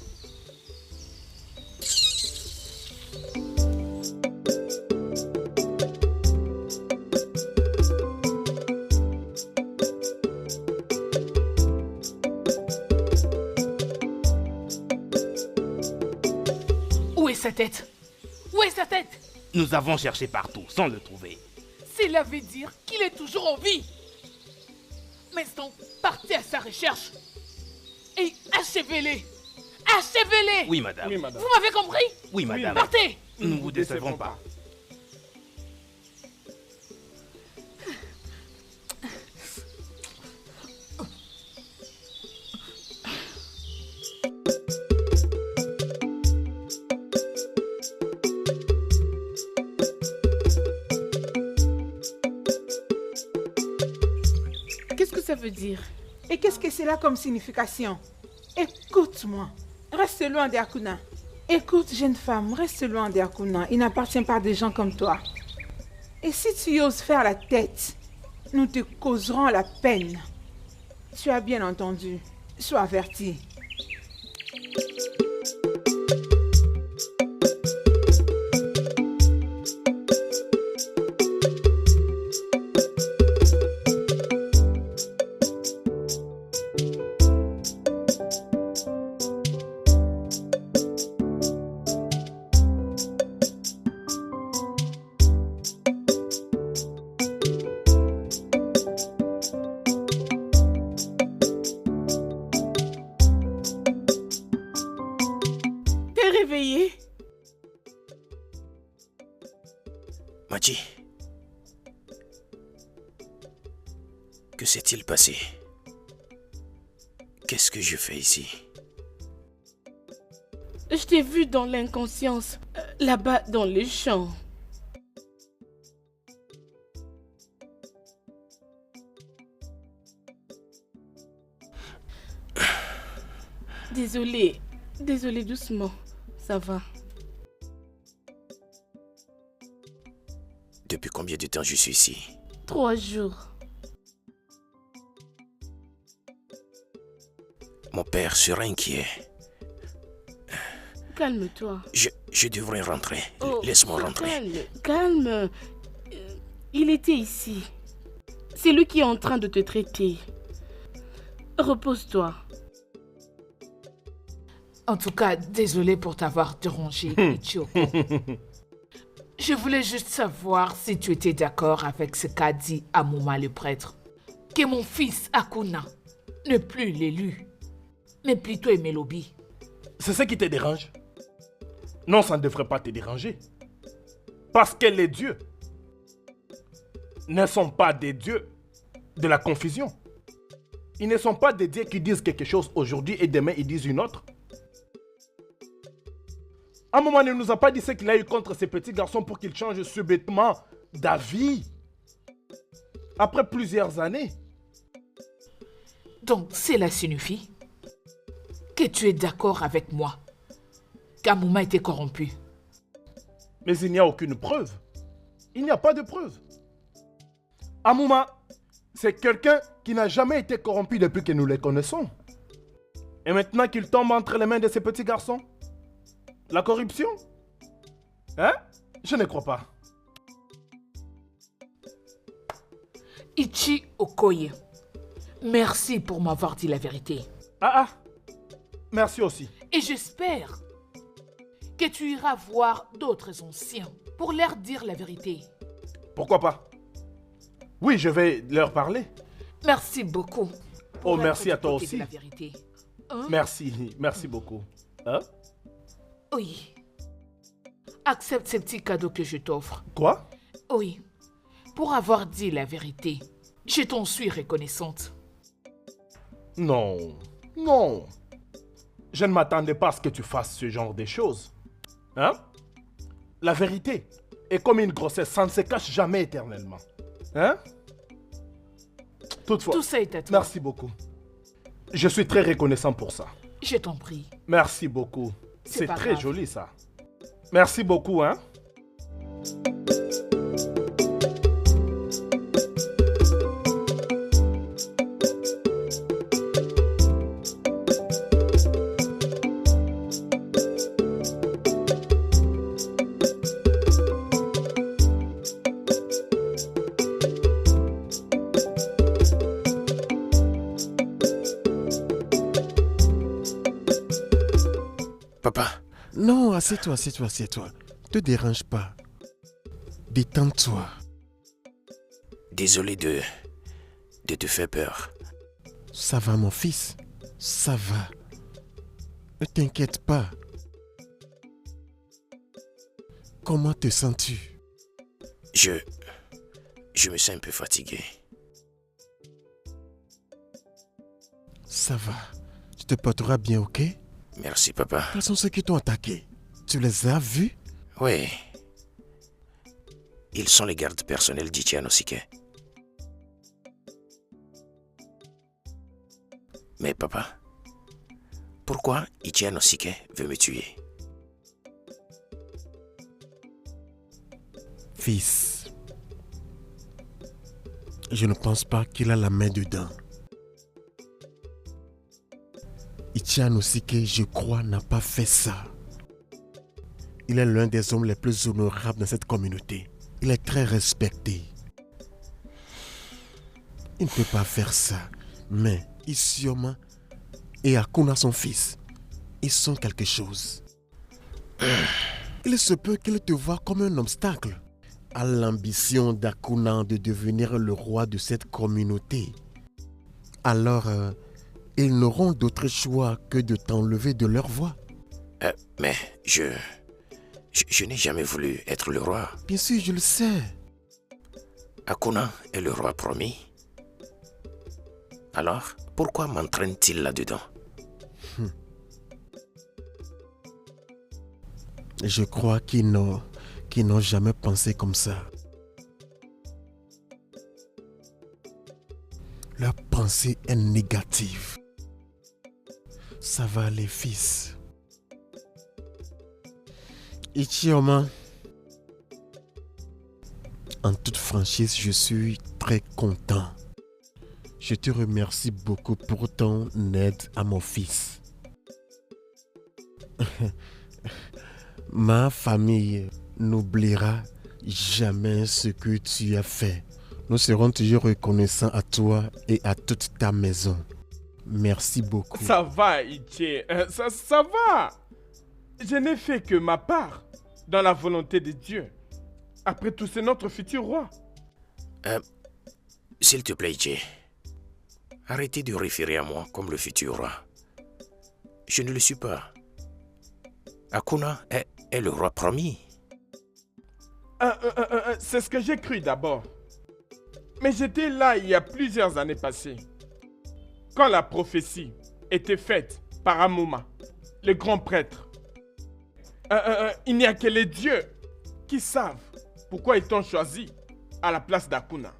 Où est sa tête? Où est sa tête? Nous avons cherché partout sans le trouver. Cela veut dire qu'il est toujours en vie. Maintenant, partez à sa recherche. Et achevez-les. Achevez-les. Oui, madame. Oui, madame. Vous m'avez compris? Oui, madame. Partez. Nous ne vous décevrons pas. Qu'est-ce que ça veut dire? Et qu'est-ce que c'est là comme signification? Écoute-moi. Reste loin d'Akuna. Écoute, jeune femme, reste loin d'Akuna. Il n'appartient pas à des gens comme toi. Et si tu oses faire la tête, nous te causerons la peine. Tu as bien entendu. Sois averti. Réveillé. Machi, que s'est-il passé? Qu'est-ce que je fais ici? Je t'ai vu dans l'inconscience, là-bas dans les champs. Désolée, doucement, ça va. Depuis combien de temps je suis ici? 3 jours. Mon père sera inquiet. Calme-toi. Je devrais rentrer. Oh, Laisse-moi rentrer. Calme. Il était ici. C'est lui qui est en train de te traiter. Repose-toi. En tout cas, désolé pour t'avoir dérangé, Ichioko. Je voulais juste savoir si tu étais d'accord avec ce qu'a dit Amuma le prêtre. Que mon fils Akuna n'est plus l'élu, mais plutôt Emelobi. C'est ce qui te dérange? Non, ça ne devrait pas te déranger. Parce que les dieux ne sont pas des dieux de la confusion. Ils ne sont pas des dieux qui disent quelque chose aujourd'hui et demain ils disent une autre. À un moment, il ne nous a pas dit ce qu'il a eu contre ces petits garçons pour qu'ils changent subitement d'avis. Après plusieurs années. Donc, cela signifie que tu es d'accord avec moi qu'Amuma était corrompu. Mais il n'y a aucune preuve. Il n'y a pas de preuve. Amuma, c'est quelqu'un qui n'a jamais été corrompu depuis que nous les connaissons. Et maintenant qu'il tombe entre les mains de ces petits garçons, la corruption? Hein? Je ne crois pas. Ichi Okoye, merci pour m'avoir dit la vérité. Merci aussi. Et j'espère que tu iras voir d'autres anciens pour leur dire la vérité. Pourquoi pas? Oui, je vais leur parler. Merci beaucoup. Oh, merci à toi aussi. La vérité. Hein? Merci beaucoup. Hein? Oui. Accepte ces petits cadeaux que je t'offre. Quoi? Oui. Pour avoir dit la vérité, je t'en suis reconnaissante. Non. Je ne m'attendais pas à ce que tu fasses ce genre de choses. Hein? La vérité est comme une grossesse, ça ne se cache jamais éternellement. Hein? Toutefois, Tout ça est à toi. merci beaucoup. Je suis très reconnaissant pour ça. Je t'en prie. Merci beaucoup. C'est pas très grave. joli ça. Merci beaucoup, hein? Papa, Non, assieds-toi. Te dérange pas. Détends-toi. désolé de te faire peur. Ça va, mon fils. Ça va. Ne t'inquiète pas. Comment te sens-tu? Je me sens un peu fatigué. Ça va. Tu te porteras bien, ok? Merci, papa. Quels sont ceux qui t'ont attaqué? Tu les as vus? Oui. Ils sont les gardes personnels d'Ichianosike. Mais papa, pourquoi Ichianosike veut me tuer? Fils, je ne pense pas qu'il a la main dedans. Ichianosike, je crois, n'a pas fait ça. Il est l'un des hommes les plus honorables dans cette communauté. Il est très respecté. Il ne peut pas faire ça. Mais Isioma et Akuna, son fils, ils sont quelque chose. Il se peut qu'il te voie comme un obstacle à l'ambition d'Akuna de devenir le roi de cette communauté. Alors, ils n'auront d'autre choix que de t'enlever de leur voie. Mais je n'ai jamais voulu être le roi. Bien sûr, je le sais. Akuna est le roi promis. Alors, pourquoi m'entraîne-t-il là-dedans? Je crois qu'ils n'ont jamais pensé comme ça. Leur pensée est négative. Ça va aller, fils. Ichioma, en toute franchise, je suis très content. Je te remercie beaucoup pour ton aide à mon fils. Ma famille n'oubliera jamais ce que tu as fait. Nous serons toujours reconnaissants à toi et à toute ta maison. Merci beaucoup. Ça va, Ichi. Ça va. Je n'ai fait que ma part dans la volonté de Dieu. Après tout, c'est notre futur roi. S'il te plaît, Ichi, arrêtez de référer à moi comme le futur roi. Je ne le suis pas. Akuna est le roi promis. C'est ce que j'ai cru d'abord. Mais j'étais là il y a plusieurs années passées. Quand la prophétie était faite par Amuma, le grand prêtre. Il n'y a que les dieux qui savent pourquoi ils t'ont choisi à la place d'Akuna.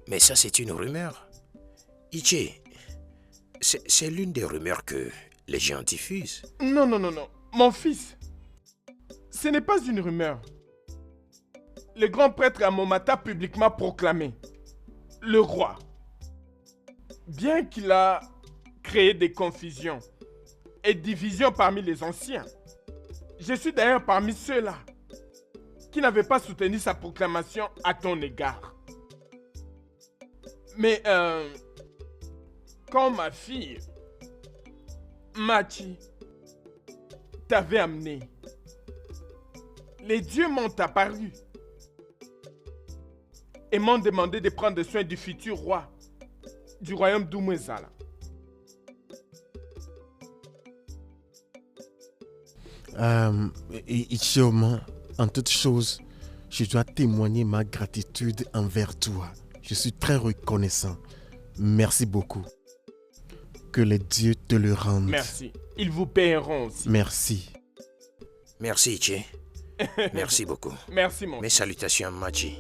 Mais ça, c'est une rumeur. Ichi, c'est l'une des rumeurs que les gens diffusent. Non. Mon fils, ce n'est pas une rumeur. Le grand prêtre Amuma t'a publiquement proclamé le roi. Bien qu'il a créé des confusions et divisions parmi les anciens, je suis d'ailleurs parmi ceux-là qui n'avaient pas soutenu sa proclamation à ton égard. Mais quand ma fille, Machi, t'avait amené, les dieux m'ont apparu et m'ont demandé de prendre soin du futur roi du royaume d'Umezala. Ichioma, en toute chose, je dois témoigner ma gratitude envers toi. Je suis très reconnaissant. Merci beaucoup. Que les dieux te le rendent. Merci. Ils vous paieront aussi. Merci. Merci, Ichi. Merci beaucoup. Merci, mon Mes salutations, Machi.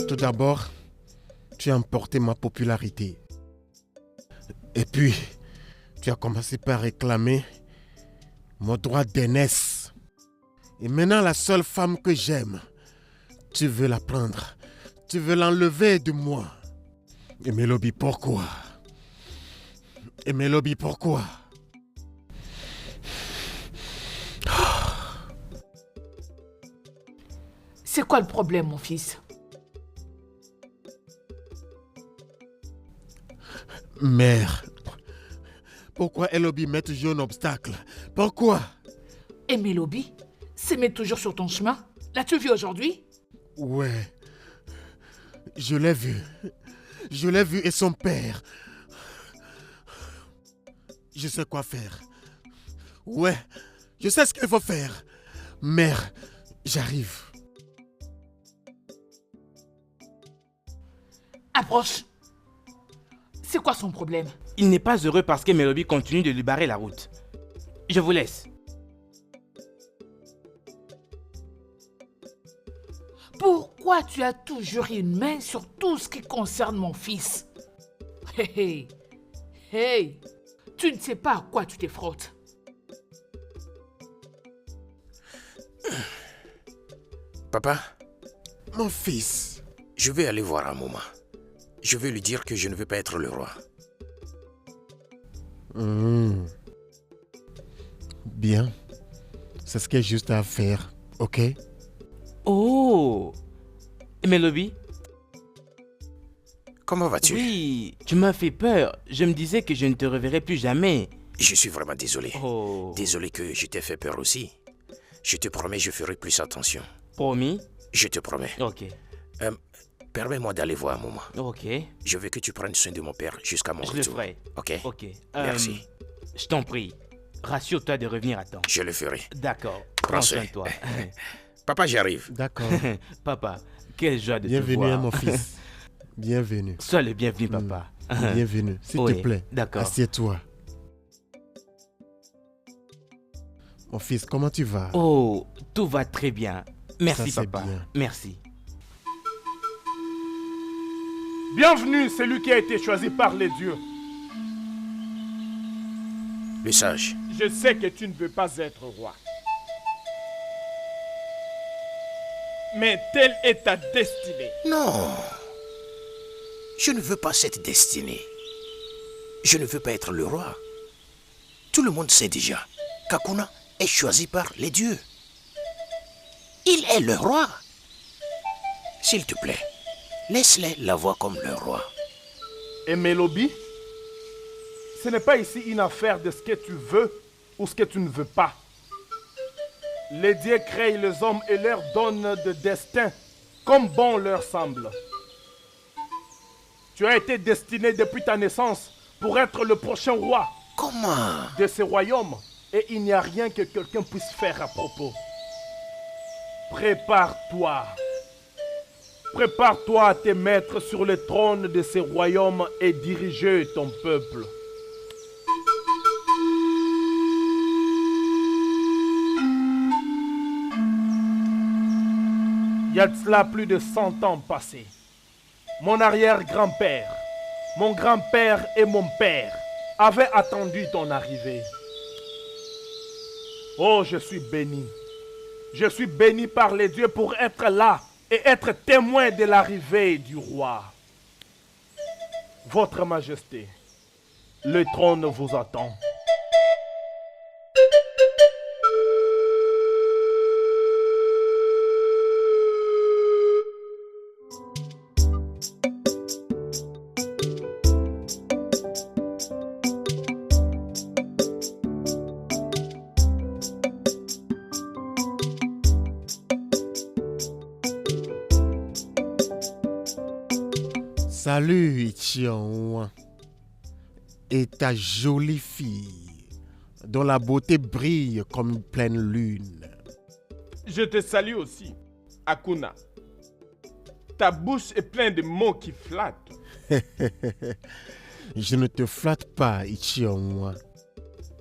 Tout d'abord, tu as emporté ma popularité. Et puis, tu as commencé par réclamer mon droit d'aînesse. Et maintenant, la seule femme que j'aime, tu veux la prendre. Tu veux l'enlever de moi. Et Melobi, pourquoi? Et Melobi, pourquoi? C'est quoi le problème, mon fils? Mère, pourquoi Elobi met toujours un obstacle? Pourquoi? Et Melobi se met toujours sur ton chemin? L'as-tu vu aujourd'hui? Ouais, je l'ai vu. Je l'ai vu et son père. Je sais quoi faire. Ouais, je sais ce qu'il faut faire. Mère, j'arrive. Approche. C'est quoi son problème? Il n'est pas heureux parce que Melobi continue de lui barrer la route. Je vous laisse. Pourquoi tu as toujours une main sur tout ce qui concerne mon fils? Hey, hey, hey, tu ne sais pas à quoi tu te frottes. Papa, Mon fils. je vais aller voir Amoma. Je vais lui dire que je ne veux pas être le roi. Bien. C'est ce qu'il y a juste à faire, ok? Oh! Melobi? Comment vas-tu? Oui, tu m'as fait peur. Je me disais que je ne te reverrai plus jamais. Je suis vraiment désolé. Oh. Désolé que je t'ai fait peur aussi. Je te promets, je ferai plus attention. Promis? Je te promets. Ok. Permets-moi d'aller voir un moment. Ok. Je veux que tu prennes soin de mon père jusqu'à mon Je le retour. ferai. Ok? Ok. Merci. Je t'en prie. Rassure-toi de revenir à temps. Je le ferai. D'accord. Prends Prends soin. soin de toi. Papa, j'arrive. D'accord. Papa, quelle joie de te Bienvenue, voir. hein, mon fils. Bienvenue. Sois le bienvenu, papa. Bienvenue. S'il Oui, te plaît, d'accord. assieds-toi. Mon fils, comment tu vas? Oh, tout va très bien. Merci, Ça, c'est papa. bien. Merci. Bienvenue, celui qui a été choisi par les dieux. Le sage. Je sais que tu ne veux pas être roi. Mais telle est ta destinée. Non. Je ne veux pas cette destinée. Je ne veux pas être le roi. Tout le monde sait déjà qu'Akuna est choisi par les dieux. Il est le roi. S'il te plaît, laisse-les la voir comme le roi. Et Melobi, ce n'est pas ici une affaire de ce que tu veux ou ce que tu ne veux pas. Les dieux créent les hommes et leur donnent de destin comme bon leur semble. Tu as été destiné depuis ta naissance pour être le prochain roi Comment? de ce royaume et il n'y a rien que quelqu'un puisse faire à propos. Prépare-toi. Prépare-toi à te mettre sur le trône de ce royaume et diriger ton peuple. Il y a de cela plus de 100 ans passés. Mon arrière-grand-père, mon grand-père et mon père avaient attendu ton arrivée. Oh, je suis béni. Je suis béni par les dieux pour être là et être témoin de l'arrivée du roi. Votre Majesté, le trône vous attend. Salut Ichion. Et ta jolie fille, dont la beauté brille comme une pleine lune. Je te salue aussi, Akuna. Ta bouche est pleine de mots qui flattent. Je ne te flatte pas, Ichion.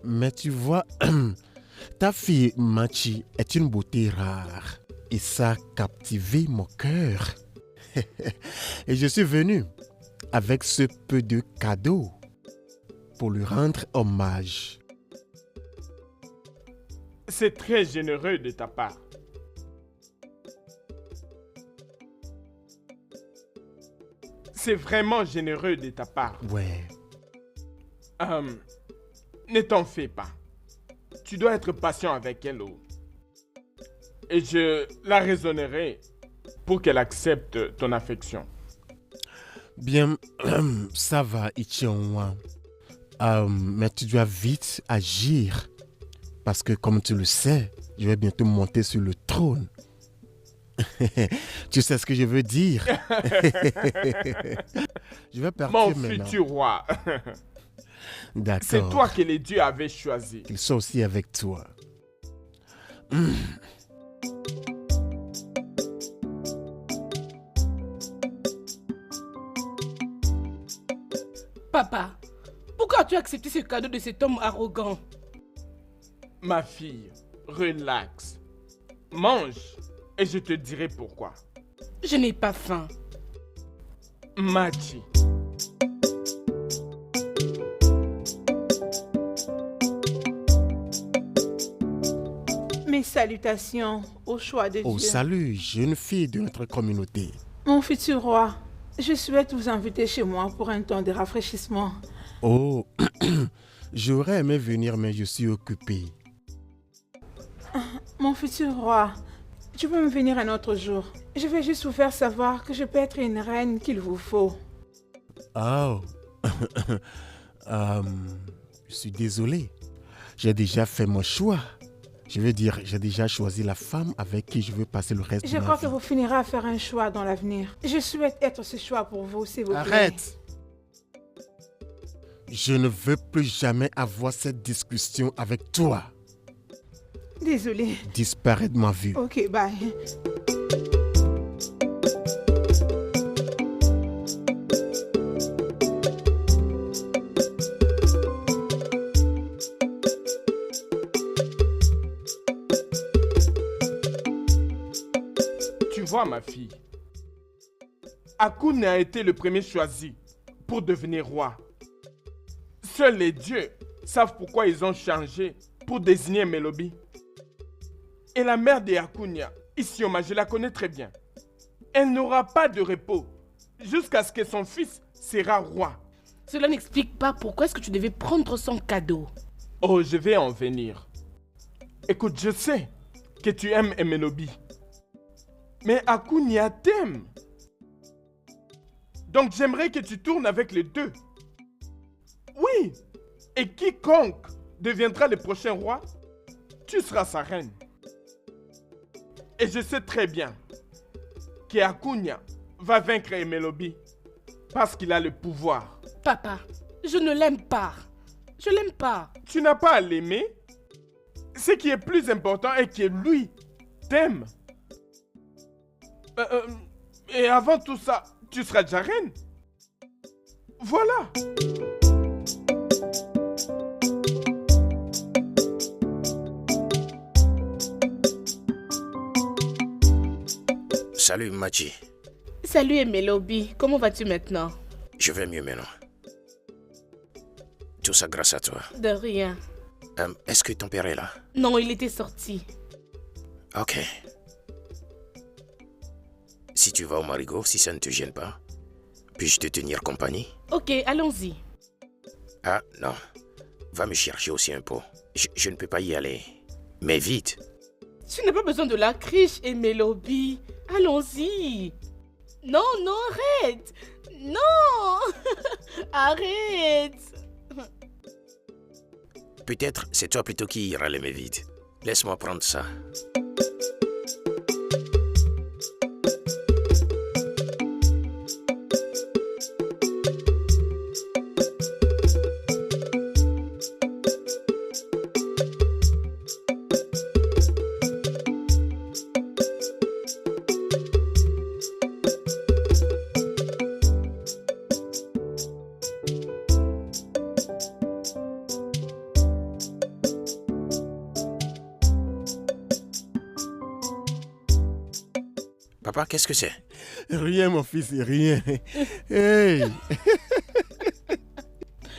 Mais tu vois, ta fille Machi est une beauté rare. Et ça a captivé mon cœur. Et je suis venu avec ce peu de cadeaux pour lui rendre hommage. C'est très généreux de ta part. C'est vraiment généreux de ta part. Ouais. Ne t'en fais pas. Tu dois être patient avec elle. Et je la raisonnerai pour qu'elle accepte ton affection. Bien, ça va, Ichion. Mais tu dois vite agir. Parce que comme tu le sais, je vais bientôt monter sur le trône. Tu sais ce que je veux dire? Je vais partir Mon maintenant. futur roi. D'accord. C'est toi que les dieux avaient choisi. Qu'ils soient aussi avec toi. Papa, pourquoi as-tu accepté ce cadeau de cet homme arrogant? Ma fille, relax. Mange et je te dirai pourquoi. Je n'ai pas faim. Machi. Mes salutations au choix de Oh, Dieu. salut, jeune fille de notre communauté. Mon futur roi, je souhaite vous inviter chez moi pour un temps de rafraîchissement. Oh, j'aurais aimé venir, mais je suis occupé. Mon futur roi, tu peux me venir un autre jour. Je vais juste vous faire savoir que je peux être une reine qu'il vous faut. Oh, je suis désolé. J'ai déjà fait mon choix. Je veux dire, j'ai déjà choisi la femme avec qui je veux passer le reste Je de ma crois vie. que vous finirez à faire un choix dans l'avenir. Je souhaite être ce choix pour vous, s'il vous plaît. Arrête! Je ne veux plus jamais avoir cette discussion avec toi. Désolée. Disparais de ma vue. Ok, bye. Tu vois, ma fille, Akuna a été le premier choisi pour devenir roi. Seuls les dieux savent pourquoi ils ont changé pour désigner Melobi. Et la mère de Akuna, Isioma, je la connais très bien. Elle n'aura pas de repos jusqu'à ce que son fils sera roi. Cela n'explique pas pourquoi est-ce que tu devais prendre son cadeau. Oh, je vais en venir. Écoute, je sais que tu aimes Emenobi. Mais Akuna t'aime. Donc j'aimerais que tu tournes avec les deux. Oui. Et quiconque deviendra le prochain roi, tu seras sa reine. Et je sais très bien que Akuna va vaincre Emelobi parce qu'il a le pouvoir. Papa, je ne l'aime pas. Je l'aime pas. Tu n'as pas à l'aimer. Ce qui est plus important est que lui t'aime. Et avant tout ça, tu seras déjà reine. Voilà. Salut Machi. Salut Emelobi, comment vas-tu maintenant? Je vais mieux maintenant. Tout ça grâce à toi. De rien. Est-ce que ton père est là? Non, il était sorti. Ok. Si tu vas au Marigot, si ça ne te gêne pas, puis-je te tenir compagnie? Ok, allons-y. Ah, non. Va me chercher aussi un pot. Je ne peux pas y aller. Mais vite. Tu n'as pas besoin de la criche, Emelobi. Allons-y. Non, non, arrête. Non. Arrête. Peut-être c'est toi plutôt qui ira les mains vides. Laisse-moi prendre ça. Papa, qu'est-ce que c'est? Rien, mon fils, rien. Hey.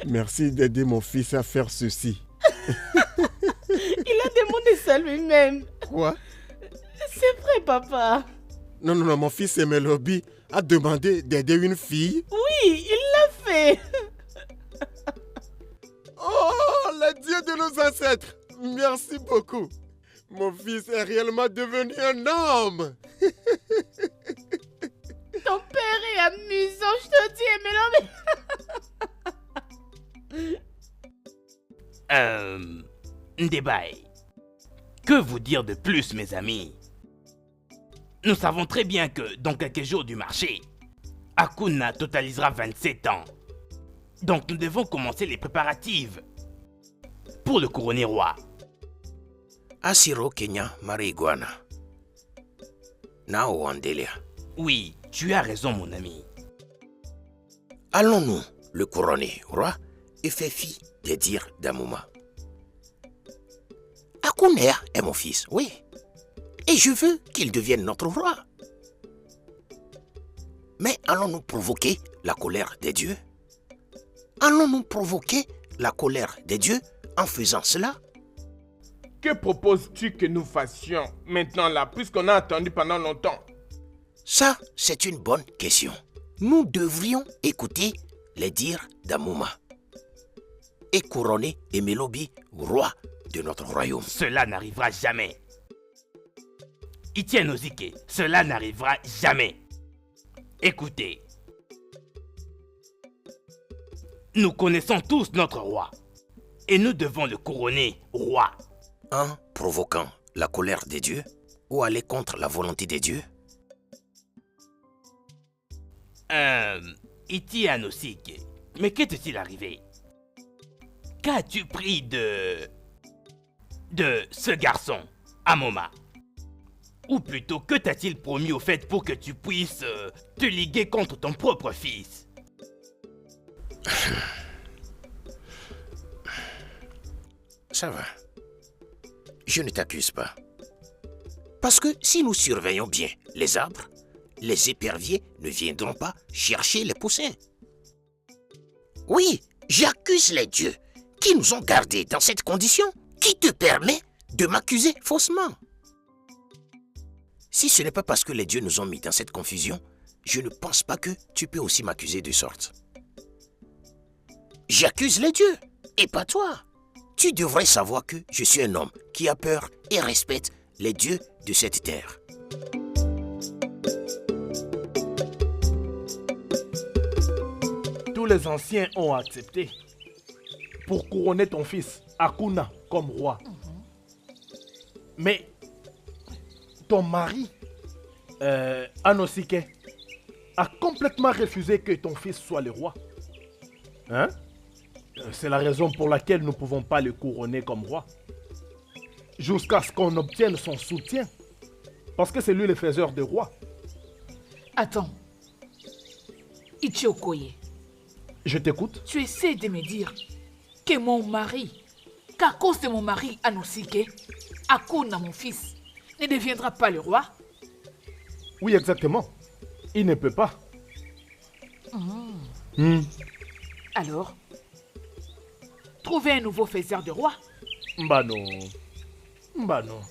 Merci d'aider mon fils à faire ceci. Il a demandé ça lui-même. Quoi? C'est vrai, papa. Non, mon fils Emelobi a demandé d'aider une fille. Oui, il l'a fait. Oh, le Dieu de nos ancêtres, merci beaucoup. Mon fils est réellement devenu un homme. Ton père est amusant, je te dis, Emelobi. Ndebai, que vous dire de plus, mes amis? Nous savons très bien que dans quelques jours du marché, Akuna totalisera 27 ans. Donc nous devons commencer les préparatifs pour le couronner roi. Asiro Kenya Mariguana. Nao Andelia. Oui, tu as raison, mon ami. Allons-nous le couronner roi et faire fi des dires d'Amouma. Akuna est mon fils, oui. Et je veux qu'il devienne notre roi. Mais allons-nous provoquer la colère des dieux? Allons-nous provoquer la colère des dieux en faisant cela? Que proposes-tu que nous fassions maintenant là, puisqu'on a attendu pendant longtemps? Ça, c'est une bonne question. Nous devrions écouter les dires d'Amouma et couronner Emelobi roi de notre royaume. Cela n'arrivera jamais. Etienne Ozike, cela n'arrivera jamais. Écoutez. Nous connaissons tous notre roi. Et nous devons le couronner roi. En provoquant la colère des dieux ou aller contre la volonté des dieux? Etienne Ozike, mais qu'est-il arrivé? Qu'as-tu pris de ce garçon, Amoma? Ou plutôt, que t'a-t-il promis au fait pour que tu puisses te liguer contre ton propre fils? Ça va. Je ne t'accuse pas. Parce que si nous surveillons bien les arbres, les éperviers ne viendront pas chercher les poussins. Oui, j'accuse les dieux qui nous ont gardés dans cette condition qui te permet de m'accuser faussement. Si ce n'est pas parce que les dieux nous ont mis dans cette confusion, je ne pense pas que tu peux aussi m'accuser de sorte. J'accuse les dieux, et pas toi. Tu devrais savoir que je suis un homme qui a peur et respecte les dieux de cette terre. Tous les anciens ont accepté pour couronner ton fils, Akuna, comme roi. Mais ton mari, Anosike, a complètement refusé que ton fils soit le roi. Hein? C'est la raison pour laquelle nous ne pouvons pas le couronner comme roi. Jusqu'à ce qu'on obtienne son soutien. Parce que c'est lui le faiseur de roi. Attends. Ichiokoye, Je t'écoute. tu essaies de me dire que mon mari, qu'à cause de mon mari Anosike, Akuna, mon fils, ne deviendra pas le roi? Oui, exactement. Il ne peut pas. Alors, trouver un nouveau faiseur de roi? Bah non. Bah non.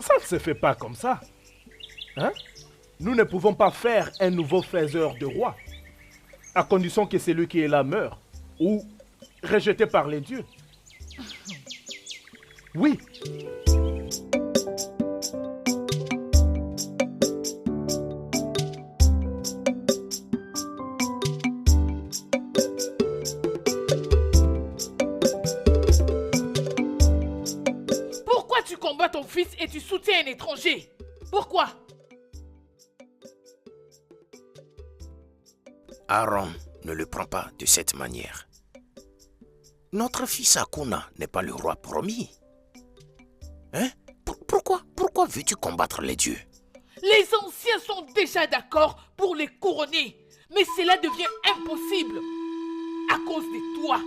Ça ne se fait pas comme ça. Hein? Nous ne pouvons pas faire un nouveau faiseur de roi. À condition que celui qui est là meure. Ou rejeté par les dieux. Oui. Pourquoi tu combats ton fils et tu soutiens un étranger? Pourquoi? Aaron ne le prend pas de cette manière. Notre fils Akuna n'est pas le roi promis. Hein? Pourquoi veux-tu combattre les dieux? Les anciens sont déjà d'accord pour les couronner, mais cela devient impossible à cause de toi.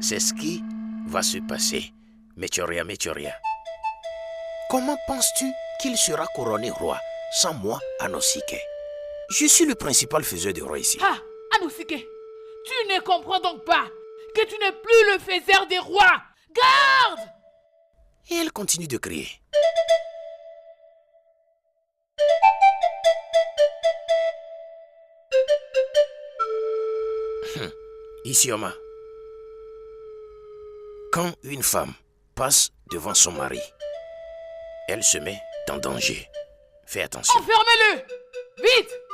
C'est ce qui va se passer, Mechoria. Comment penses-tu qu'il sera couronné roi sans moi, Anosike? Je suis le principal faiseur de roi ici. Ah, Anosike, tu ne comprends donc pas que tu n'es plus le faiseur des rois. Garde! Et elle continue de crier. Isioma, quand une femme passe devant son mari, elle se met en danger. Fais attention. Enfermez-le! Vite!